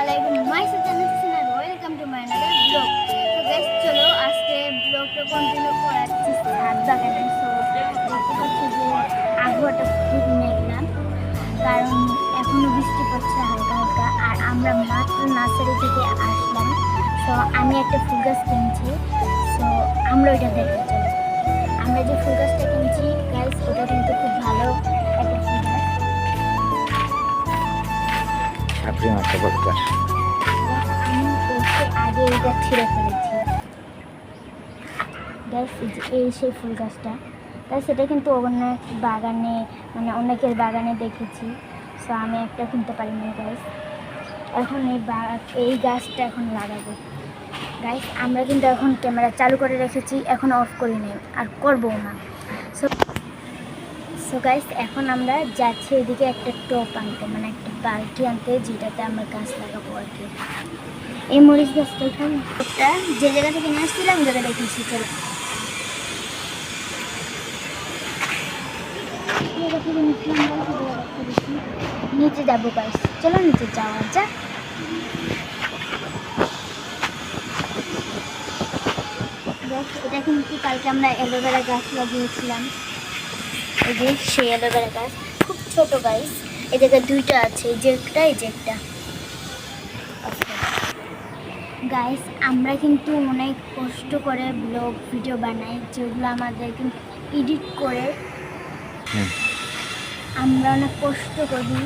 আসসালামু আলাইকুম my channel আর welcome to my another blog. তো গাইস চলো আজকে ব্লগটা কন্টিনিউ করাচ্ছি ছাদ বাগানে। সো দেখতে পাচ্ছি যে আবহাওয়াটা খুব মেঘলা, কারণ এখনো বৃষ্টি পড়ছে হালকা হালকা। আর আমরা মাত্র নার্সারি থেকে আসলাম। সো আমি একটা ফুল গাছ কিনছি, সো আমরা ওইটা দেখতে চলো। আমরা যে ফুল গাছটা কিনছি গাইস, ওটা কিন্তু খুব ভালো একটা ফুল গাছ। আপনি মাত্র বলতেন আমি এসে আগে এইটা ছিঁড়ে ফেলেছি গ্যাস। এই সেই ফুল গাছটা তাই সেটা কিন্তু অনেক বাগানে, মানে অনেকের বাগানে দেখেছি। সো আমি একটা কিনতে পারিনি গাইস। এখন এই গাছটা এখন লাগাবো গাইস। আমরা কিন্তু এখন ক্যামেরা চালু করে রেখেছি, এখন অফ করি নাই আর করবো না। সো গাইস এখন আমরা যাচ্ছি এদিকে একটা টপ আনতে, মানে একটা বালতি আনতে, যেটাতে আমরা গাছ লাগাবো আর কি। এই মরিচ গাছটা এখানে একটা যে জায়গা থেকে নিয়ে আসছিলাম ওই জায়গাটা দেখেছি। চলো নিচে যাবো গাইস, চলো নিচে যাওয়া যাক। এটা কিন্তু কালকে আমরা অ্যালোভেরা গাছ লাগিয়েছিলাম। এই যে সেই অ্যালোভেরা গাছ খুব ছোট গাইস। এই জায়গায় দুইটা আছে, এই যে একটা গাইস। আমরা কিন্তু অনেক কষ্ট করে ব্লগ ভিডিও বানাই, যেগুলো আমাদের কিন্তু এডিট করে আমরা অনেক কষ্ট করি,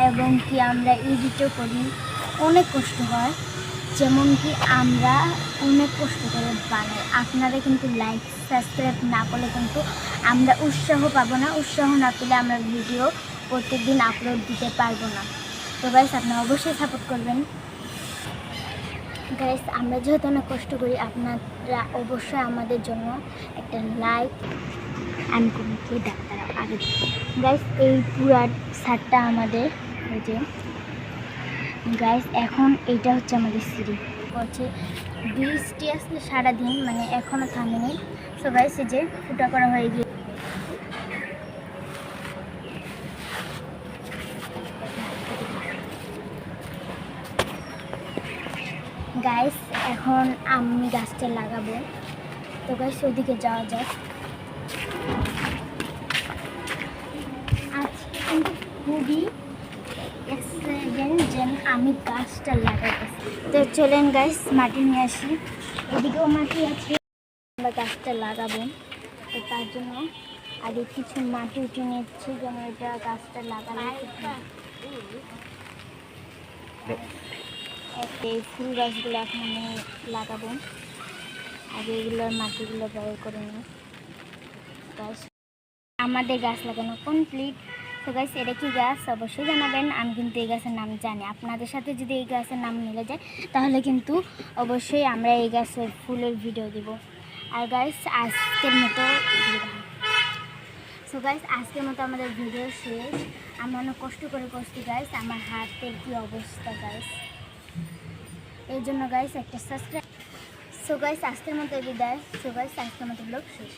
এবং কি আমরা এডিটও করি, অনেক কষ্ট হয়। যেমন কি আমরা অনেক কষ্ট করে বানাই। আপনারা কিন্তু লাইক সাবস্ক্রাইব না করলে কিন্তু আমরা উৎসাহ পাবো না। উৎসাহ না পেলে আমরা ভিডিও প্রত্যেকদিন আপলোড দিতে পারবো না। তো গাইস আপনারা অবশ্যই সাপোর্ট করবেন গাইস। আমরা যেহেতু অনেক কষ্ট করি, আপনারা অবশ্যই আমাদের জন্য একটা লাইক আমি কি ডাক্তার আগে গাইস। এই পুরা ছাদটা আমাদের, এই যে গাইস এখন এইটা হচ্ছে আমাদের সিঁড়ি। হচ্ছে বৃষ্টি আসলে সারাদিন, মানে এখনও থামেনি। সো গাইস এই যে ফুটা করা হয়ে গিয়ে গাইস এখন আমি গাছটা লাগাবো। তো গাইস ওদিকে যাওয়া যাক। আজকে কিন্তু খুবই এক্সাইটেড যেন আমি গাছটা লাগাইতেছি। তো চলেন গাইস মাটি নিয়ে আসি, এদিকেও মাটি আছে, আমরা গাছটা লাগাবো। তো তার জন্য আগে কিছু মাটি উঠে নিচ্ছি, যেন এটা গাছটা লাগালে এই ফুল গাছগুলো এখন আমি লাগাবো। আগে এগুলোর মাটিগুলো বের করে নিই গাছ। আমাদের গাছ লাগানো কমপ্লিট। তো গাছ এটা কি গাছ অবশ্যই জানাবেন। আমি কিন্তু এই গাছের নাম জানি, আপনাদের সাথে যদি এই গাছের নাম মিলে যায় তাহলে কিন্তু অবশ্যই আমরা এই গাছের ফুলের ভিডিও দিব। আর গাইস আজকের মতো আজকের মতো আমাদের ভিডিও শেষ। আমি অনেক কষ্ট করে করছি গাইস, আমার হাতের কি অবস্থা গাইস, এই জন্য গাইস একটা সাবস্ক্রাইব। সো গাইস আজকের মতো বিদায়। সো গাইস আজকের মতো ব্লগ শেষ।